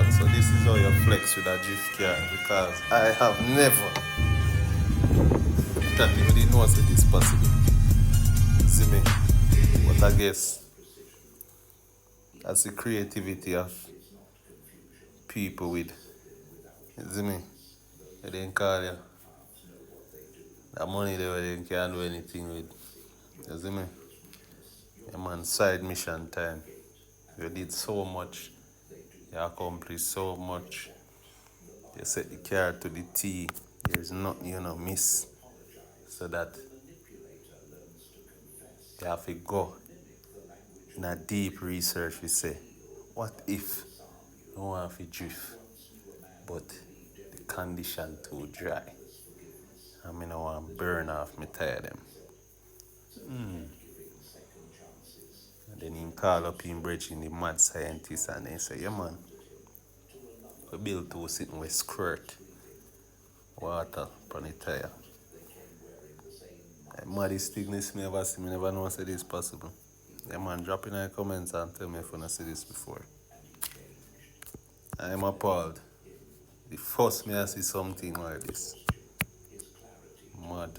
man, so this is how you flex with a drift car because I have never that you didn't know say this possible. See me? But I guess that's the creativity of people with, see me? They didn't call you. The money they can't do anything with. You see me? Yeah, man, side mission time. You did so much. You accomplished so much. You set the car to the T. There's nothing you know miss. So that you have to go in a deep research. We say, what if you want to drift, but the condition too dry? I mean, I want to burn off my tire them. And then he call up him bridge in the mad scientist and they say, yeah man, we build two sitting with squirt water on the tire. The maddest thing this me ever see, me never know say this possible. Yeah man, drop in the comments and tell me if you not see this before. I am appalled. The first me I see something like this. Mad.